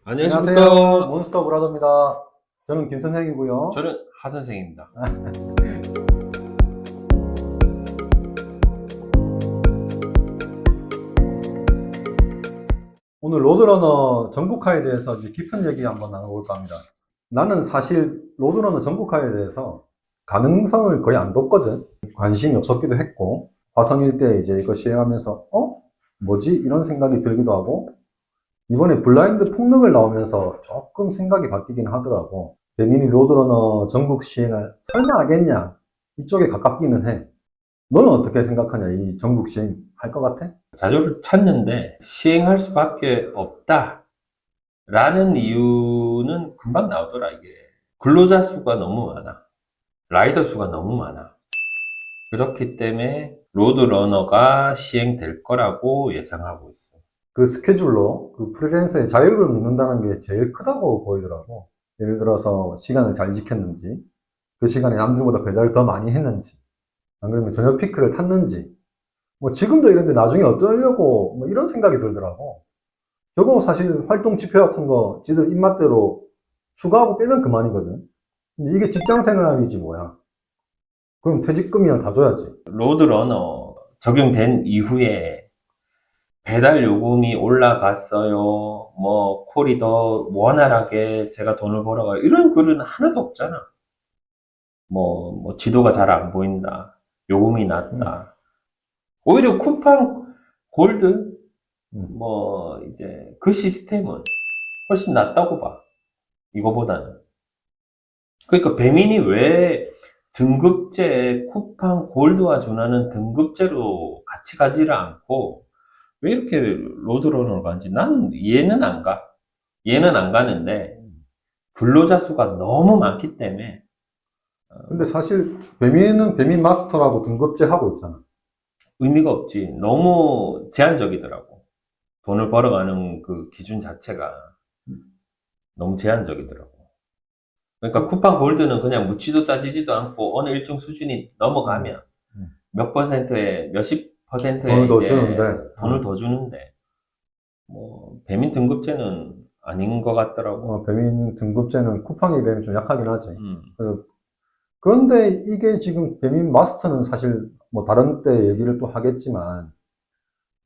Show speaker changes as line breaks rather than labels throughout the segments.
안녕하십니까.
안녕하세요. 몬스터 브라더입니다. 저는 김선생이고요.
저는 하선생입니다.
오늘 로드러너 전국화에 대해서 이제 깊은 얘기 한번 나눠볼까 합니다. 나는 사실 로드러너 전국화에 대해서 가능성을 거의 안 뒀거든. 관심이 없었기도 했고, 화성일 때 이제 이거 시행하면서, 뭐지? 이런 생각이 들기도 하고, 이번에 블라인드 폭력을 나오면서 조금 생각이 바뀌긴 하더라고. 배민이 로드러너 전국 시행을 설마 하겠냐? 이쪽에 가깝기는 해. 너는 어떻게 생각하냐? 이 전국 시행 할 것 같아?
자료를 찾는데 시행할 수밖에 없다. 라는 이유는 금방 나오더라, 이게. 근로자 수가 너무 많아. 라이더 수가 너무 많아. 그렇기 때문에 로드러너가 시행될 거라고 예상하고 있어.
그 스케줄로 그 프리랜서의 자유를 묻는다는 게 제일 크다고 보이더라고. 예를 들어서 시간을 잘 지켰는지, 그 시간에 남들보다 배달을 더 많이 했는지, 안 그러면 저녁 피크를 탔는지, 뭐 지금도 이런데 나중에 어떠려고 뭐 이런 생각이 들더라고. 저거 사실 활동 지표 같은 거 지들 입맛대로 추가하고 빼면 그만이거든. 근데 이게 직장 생활이지 뭐야. 그럼 퇴직금이나 다 줘야지.
로드러너 적용된 이후에 배달 요금이 올라갔어요. 뭐, 콜이 더 원활하게 제가 돈을 벌어가요. 이런 글은 하나도 없잖아. 뭐, 지도가 잘 안 보인다. 요금이 낮다. 오히려 쿠팡 골드, 이제, 그 시스템은 훨씬 낫다고 봐. 이거보다는. 그러니까 배민이 왜 등급제, 쿠팡 골드와 준하는 등급제로 같이 가지를 않고, 왜 이렇게 로드러너를 가는지 나는 얘는 안 가. 얘는 안 가는데, 근로자 수가 너무 많기 때문에,
근데 사실 배민은 배민 마스터라고 등급제 하고 있잖아.
의미가 없지. 너무 제한적이더라고. 돈을 벌어가는 그 기준 자체가 너무 제한적이더라고. 그러니까 쿠팡 골드는 그냥 묻지도 따지지도 않고 어느 일정 수준이 넘어가면 몇 퍼센트에, 몇십 퍼센트에
돈을 더
이제
주는데,
돈을 더 주는데, 뭐, 배민 등급제는 아닌 것 같더라고.
배민 등급제는 쿠팡에 비하면 좀 약하긴 하지.
음.
그런데 이게 지금 배민 마스터는 사실 뭐 다른 때 얘기를 또 하겠지만,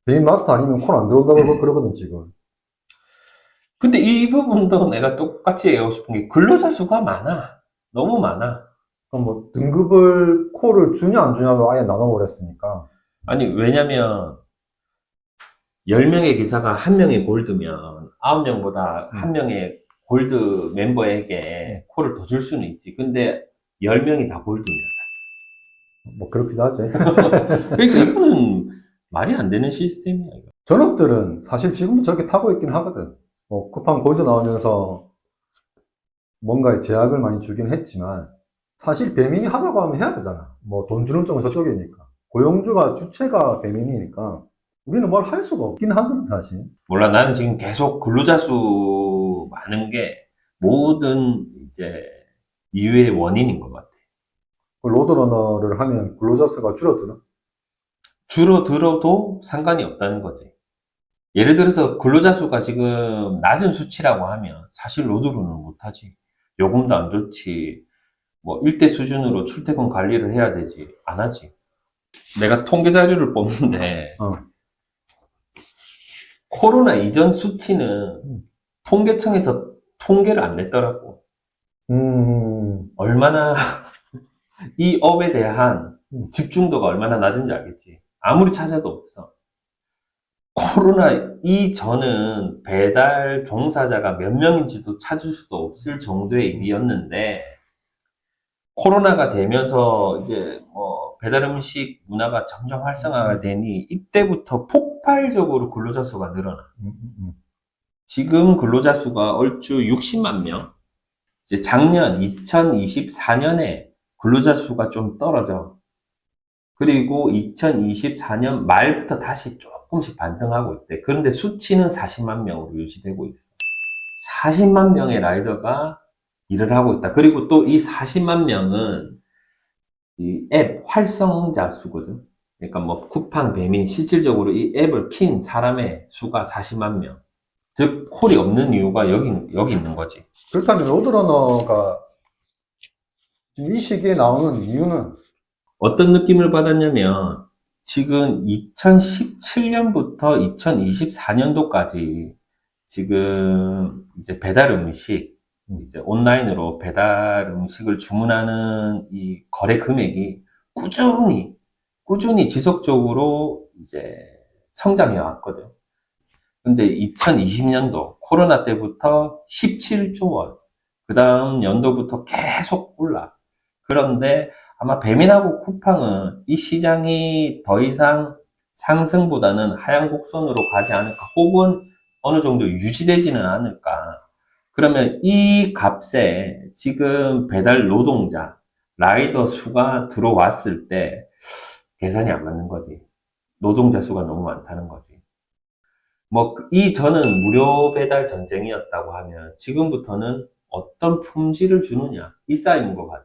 배민 마스터 아니면 콜 안 들어온다고 그러거든, 지금.
근데 이 부분도 내가 똑같이 얘기하고 싶은 게 근로자 수가 많아. 너무 많아.
그럼 뭐 등급을 콜을 주냐 안 주냐로 아예 나눠버렸으니까.
아니, 왜냐면 10명의 기사가 1명의 골드면 9명보다
음,
1명의 골드
음.
멤버에게 콜을 더 줄 수는 있지. 근데 10명이 다 골드면.
뭐 그렇기도 하지.
그러니까 이거는 말이 안 되는 시스템이야, 이거.
전업들은 사실 지금도 저렇게 타고 있긴 하거든. 뭐 쿠팡 골드 나오면서 뭔가의 제약을 많이 주긴 했지만, 사실 배민이 하자고 하면 해야 되잖아. 뭐 돈 주는 쪽은 저쪽이니까. 고용주가 주체가 배민이니까 우리는 뭘 할 수가 없긴 하거든, 사실.
몰라, 나는 지금 계속 근로자 수 많은 게 모든 이제 이유의 원인인 것 같아.
그 로드러너를 하면 근로자 수가 줄어드나?
줄어들어도 상관이 없다는 거지. 예를 들어서 근로자 수가 지금 낮은 수치라고 하면 사실 로드로는 못하지. 요금도 안 좋지. 뭐 일대 수준으로 출퇴근 관리를 해야 되지. 안 하지. 내가 통계 자료를 뽑는데
어.
코로나 이전 수치는 통계청에서 통계를 안 냈더라고. 얼마나 이 업에 대한
음.
집중도가 얼마나 낮은지 알겠지. 아무리 찾아도 없어. 코로나 이전은 배달 종사자가 몇 명인지도 찾을 수도 없을 정도의 일이었는데, 코로나가 되면서 이제 뭐 배달 음식 문화가 점점 활성화가 되니, 이때부터 폭발적으로 근로자 수가 늘어나.
음, 음.
지금 근로자 수가 얼추 60만 명. 이제 작년 2024년에 근로자 수가 좀 떨어져. 그리고 2024년 말부터 다시 조금씩 반등하고 있대. 그런데 수치는 40만 명으로 유지되고 있어. 40만 명의 라이더가 일을 하고 있다. 그리고 또 이 40만 명은 이 앱 활성자 수거든. 그러니까 뭐 쿠팡, 배민, 실질적으로 이 앱을 킨 사람의 수가 40만 명. 즉 콜이 없는 이유가 여기 있는 거지.
그렇다면 로드러너가 지금 이 시기에 나오는 이유는
어떤 느낌을 받았냐면 지금 2017년부터 2024년도까지 지금 이제 배달 음식, 이제 온라인으로 배달 음식을 주문하는 이 거래 금액이 꾸준히 지속적으로 이제 성장해 왔거든. 근데 2020년도 코로나 때부터 17조 원, 그 다음 연도부터 계속 올라. 그런데 아마 배민하고 쿠팡은 이 시장이 더 이상 상승보다는 하향 곡선으로 가지 않을까, 혹은 어느 정도 유지되지는 않을까. 그러면 이 값에 지금 배달 노동자, 라이더 수가 들어왔을 때 계산이 안 맞는 거지. 노동자 수가 너무 많다는 거지. 뭐, 이전은 무료 배달 전쟁이었다고 하면 지금부터는 어떤 품질을 주느냐, 이 싸움인 것 같아.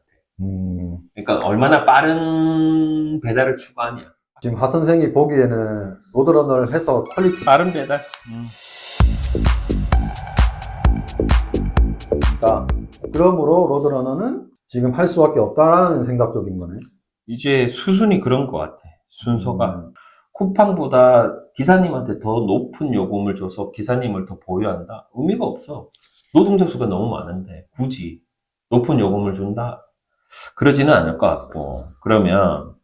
그러니까 얼마나 빠른 배달을 추구하냐.
지금 하 선생이 보기에는 로드러너를 해서 퀄리티
빠른 배달?
다 그러므로 로드러너는 지금 할 수밖에 없다라는 생각적인 거네.
이제 수순이 그런 것 같아. 순서가. 쿠팡보다 기사님한테 더 높은 요금을 줘서 기사님을 더 보유한다? 의미가 없어. 노동자 수가 너무 많은데 굳이 높은 요금을 준다? 그러지는 않을 것 같고. 그러면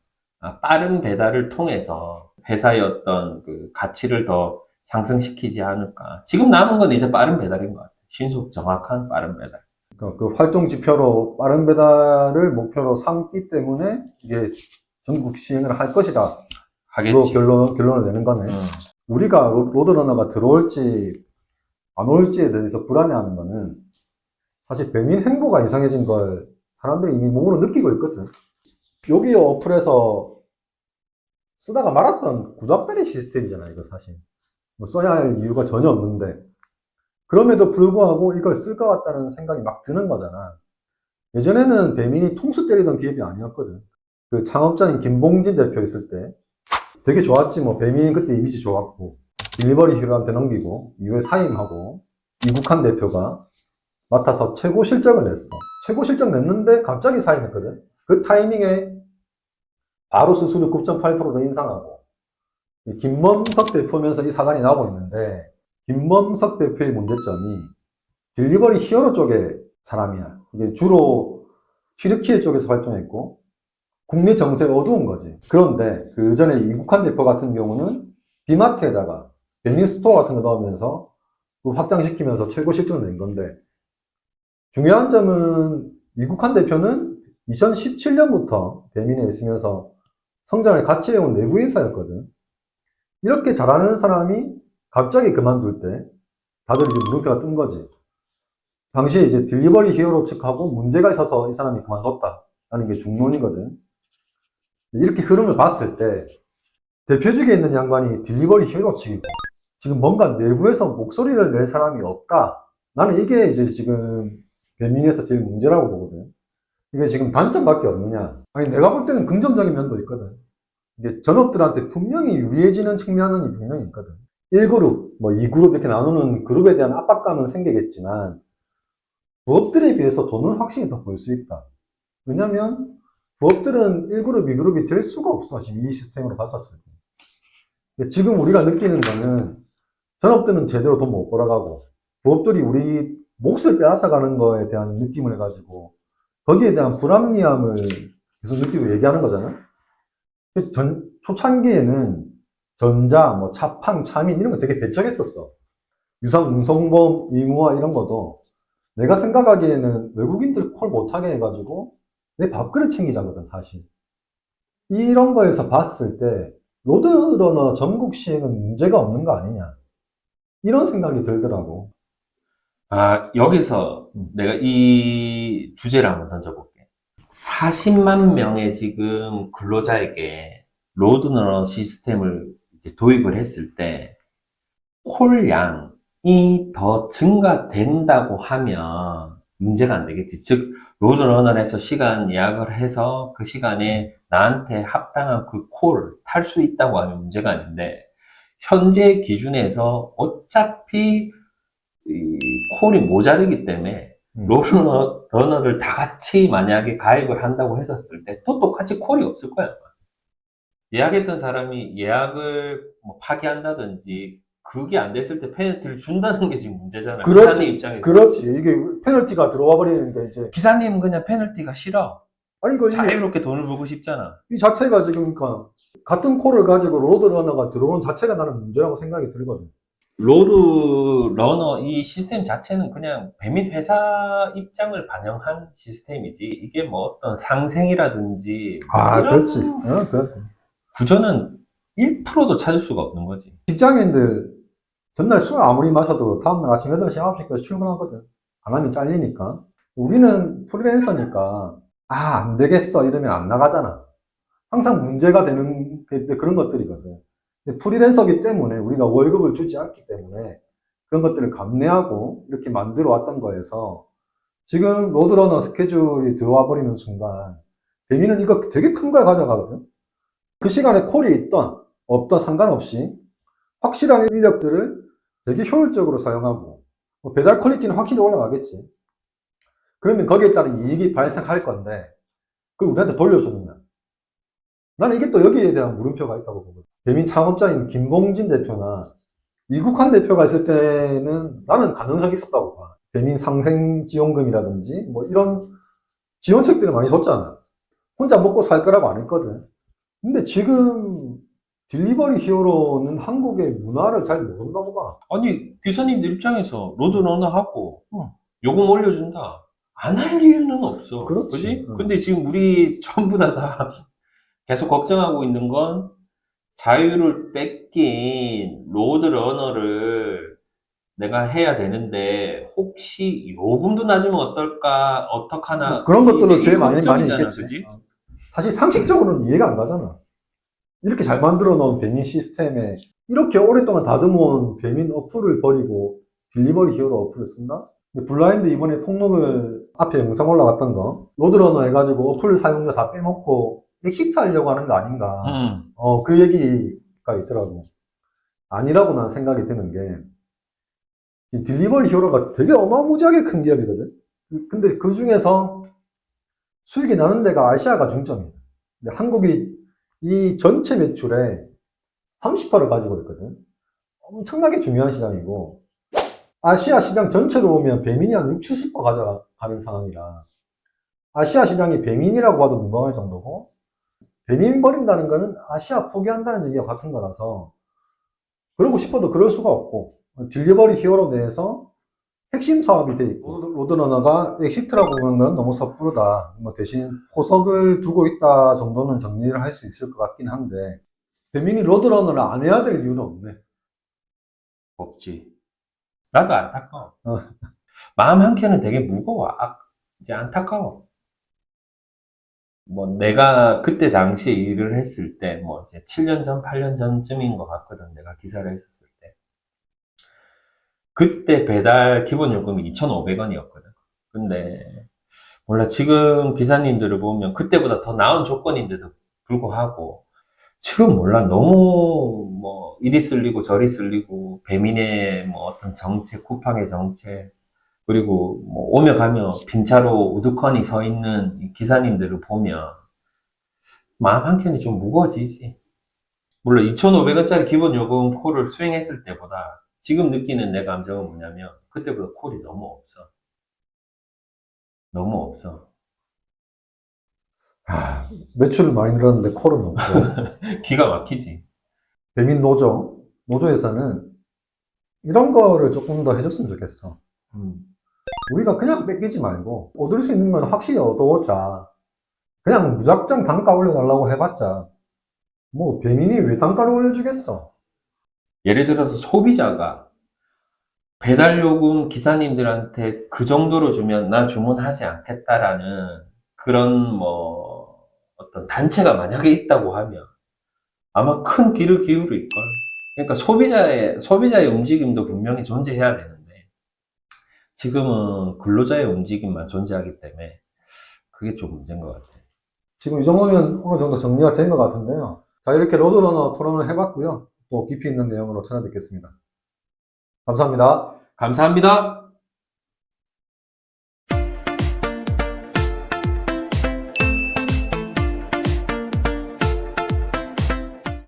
빠른 배달을 통해서 회사의 어떤 그 가치를 더 상승시키지 않을까. 지금 남은 건 이제 빠른 배달인 것 같아. 신속 정확한 빠른 배달.
그 활동 지표로 빠른 배달을 목표로 삼기 때문에 이게 전국 시행을 할 것이다. 그
하겠지.
결론을 내는 거네. 우리가 로드러너가 들어올지 안 올지에 대해서 불안해하는 거는 사실 배민 행보가 이상해진 걸 사람들이 이미 몸으로 느끼고 있거든. 여기 어플에서 쓰다가 말았던 구닥다리 시스템이잖아, 이거 사실. 뭐 써야 할 이유가 전혀 없는데. 그럼에도 불구하고 이걸 쓸 것 같다는 생각이 막 드는 거잖아. 예전에는 배민이 통수 때리던 기업이 아니었거든. 그 창업자인 김봉진 대표 있을 때 되게 좋았지. 뭐 배민 그때 이미지 좋았고 딜리버리 히로한테 넘기고 이후에 사임하고 이국한 대표가 맡아서 최고 실적을 냈어. 최고 실적 냈는데 갑자기 사임했거든. 그 타이밍에 바로 수수료 9.8%로 인상하고 김범석 대표면서 이 사단이 나오고 있는데 김범석 대표의 문제점이 딜리버리 히어로 쪽의 사람이야. 이게 주로 튀르키예 쪽에서 활동했고 국내 정세가 어두운 거지. 그런데 그 전에 이국한 대표 같은 경우는 비마트에다가 배민스토어 같은 거 넣으면서 확장시키면서 최고 실적을 낸 건데 중요한 점은 이국한 대표는 2017년부터 배민에 있으면서 성장을 같이 해온 내부 인사였거든. 이렇게 잘하는 사람이 갑자기 그만둘 때 다들 이제 물음표가 뜬 거지. 당시에 이제 딜리버리 히어로 측하고 문제가 있어서 이 사람이 그만뒀다라는 게 중론이거든. 이렇게 흐름을 봤을 때 대표직에 있는 양반이 딜리버리 히어로 측이고 지금 뭔가 내부에서 목소리를 낼 사람이 없다. 나는 이게 이제 지금 배민에서 제일 문제라고 보거든. 이게 지금 단점밖에 없느냐. 아니 내가 볼 때는 긍정적인 면도 있거든. 이게 전업들한테 분명히 유리해지는 측면은 분명히 있거든. 1그룹, 뭐 2그룹 이렇게 나누는 그룹에 대한 압박감은 생기겠지만 부업들에 비해서 돈은 확실히 더 벌 수 있다. 왜냐면 부업들은 1그룹, 2그룹이 될 수가 없어. 지금 이 시스템으로 봤었을 때. 지금 우리가 느끼는 거는 전업들은 제대로 돈 못 벌어가고 부업들이 우리 몫을 빼앗아가는 거에 대한 느낌을 가지고 거기에 대한 불합리함을 계속 느끼고 얘기하는 거잖아. 초창기에는 전자, 뭐 차팡, 차민 이런 거 되게 배척했었어. 유상, 운송범, 위무와 이런 것도 내가 생각하기에는 외국인들 콜 못하게 해가지고 내 밥그릇 챙기자거든 사실. 이런 거에서 봤을 때 로드러너 전국 시행은 문제가 없는 거 아니냐 이런 생각이 들더라고.
여기서 내가 이 주제를 한번 던져볼게. 40만 명의 지금 근로자에게 로드러너 시스템을 이제 도입을 했을 때 콜 양이 더 증가된다고 하면 문제가 안 되겠지. 즉 로드러너에서 시간 예약을 해서 그 시간에 나한테 합당한 그 콜 탈 수 있다고 하면 문제가 아닌데 현재 기준에서 어차피 이 콜이 모자르기 때문에 로드러너를 다 같이 만약에 가입을 한다고 했었을 때 또 똑같이 콜이 없을 거야. 예약했던 사람이 예약을 뭐 파기한다든지 그게 안 됐을 때 페널티를 준다는 게 지금 문제잖아. 기사님 입장에서.
그렇지. 이게 페널티가 들어와 버리니까 이제.
기사님은 그냥 페널티가 싫어.
아니, 이거 이게
자유롭게 돈을 벌고 싶잖아.
이 자체가 지금 그러니까 같은 콜을 가지고 로드러너가 들어오는 자체가 나는 문제라고 생각이 들거든.
로드러너 이 시스템 자체는 그냥 배민 회사 입장을 반영한 시스템이지. 이게 뭐 어떤 상생이라든지
아,
이런
그렇지. 그래.
구조는 1%도 찾을 수가 없는 거지.
직장인들 전날 술 아무리 마셔도 다음날 아침 8시, 9시까지 출근하거든. 안 하면 잘리니까. 우리는 프리랜서니까, 안 되겠어. 이러면 안 나가잖아. 항상 문제가 되는 그런 것들이거든. 근데 프리랜서기 때문에 우리가 월급을 주지 않기 때문에 그런 것들을 감내하고 이렇게 만들어 왔던 거여서 지금 로드러너 스케줄이 들어와 버리는 순간 배민은 이거 되게 큰 걸 가져가거든. 그 시간에 콜이 있던 없던 상관없이 확실한 인력들을 되게 효율적으로 사용하고 뭐 배달 퀄리티는 확실히 올라가겠지. 그러면 거기에 따른 이익이 발생할 건데 그걸 우리한테 돌려주느냐. 나는 이게 또 여기에 대한 물음표가 있다고 보거든. 배민 창업자인 김봉진 대표나 이국환 대표가 있을 때는 나는 가능성이 있었다고 봐. 배민 상생지원금이라든지 뭐 이런 지원책들을 많이 줬잖아. 혼자 먹고 살 거라고 안 했거든. 근데 지금 딜리버리 히어로는 한국의 문화를 잘 모른다고 봐.
아니, 기사님들 입장에서 로드러너하고 요금 올려준다. 안 할 이유는 없어.
그렇지.
그지? 근데 지금 우리 전부 다 계속 걱정하고 있는 건 자유를 뺏긴 로드러너를 내가 해야 되는데 혹시 요금도 낮으면 어떨까, 어떡하나.
그런 것들로
이제
제일
이
많이
걱정이잖아,
있겠지.
그지?
사실 상식적으로는 이해가 안 가잖아. 이렇게 잘 만들어 놓은 배민 시스템에 이렇게 오랫동안 다듬어온 배민 어플을 버리고 딜리버리 히어로 어플을 쓴다? 근데 블라인드 이번에 폭로글 앞에 영상 올라갔던 거 로드러너 해가지고 어플 사용료 다 빼먹고 엑시트 하려고 하는 거 아닌가. 그 얘기가 있더라고. 아니라고 난 생각이 드는 게 이 딜리버리 히어로가 되게 어마무지하게 큰 기업이거든. 근데 그 중에서 수익이 나는 데가 아시아가 중점이야. 근데 한국이 이 전체 매출의 30%를 가지고 있거든. 엄청나게 중요한 시장이고, 아시아 시장 전체로 보면 배민이 한 60, 70% 가져가는 상황이라, 아시아 시장이 배민이라고 봐도 무방할 정도고, 배민 버린다는 거는 아시아 포기한다는 얘기와 같은 거라서, 그러고 싶어도 그럴 수가 없고, 딜리버리 히어로 내에서 핵심 사업이 돼 있고, 로드러너가 엑시트라고 보는 건 너무 섣부르다. 뭐 대신 포석을 두고 있다 정도는 정리를 할 수 있을 것 같긴 한데, 배민이 로드러너를 안 해야 될 이유는 없네.
없지. 나도 안타까워.
어.
마음 한켠은 되게 무거워. 이제 안타까워. 뭐 내가 그때 당시에 일을 했을 때, 뭐 이제 7년 전, 8년 전쯤인 것 같거든. 내가 기사를 했었을 때. 그때 배달 기본 요금이 2,500원이었거든. 근데 몰라, 지금 기사님들을 보면 그때보다 더 나은 조건인데도 불구하고 지금 몰라, 너무 뭐 이리 쓸리고 저리 쓸리고 배민의 뭐 어떤 정책, 쿠팡의 정책, 그리고 뭐 오며 가며 빈차로 우두커니 서 있는 이 기사님들을 보면 마음 한켠이 좀 무거워지지. 물론 2,500원짜리 기본 요금 콜을 수행했을 때보다 지금 느끼는 내 감정은 뭐냐면 그때보다 콜이 너무 없어. 너무 없어.
매출을 많이 늘었는데 콜은 없고.
기가 막히지.
배민 노조에서는 이런 거를 조금 더 해줬으면 좋겠어. 우리가 그냥 뺏기지 말고, 얻을 수 있는 건 확실히 얻어오자. 그냥 무작정 단가 올려달라고 해봤자, 뭐, 배민이 왜 단가를 올려주겠어?
예를 들어서 소비자가 배달요금 기사님들한테 그 정도로 주면 나 주문하지 않겠다라는 그런 뭐 어떤 단체가 만약에 있다고 하면 아마 큰 귀를 기울일걸. 그러니까 소비자의 움직임도 분명히 존재해야 되는데 지금은 근로자의 움직임만 존재하기 때문에 그게 좀 문제인 것 같아요.
지금 이 정도면 어느 정도 정리가 된 것 같은데요. 자, 이렇게 로드러너 토론을 해봤고요. 또 깊이 있는 내용으로 찾아뵙겠습니다. 감사합니다.
감사합니다.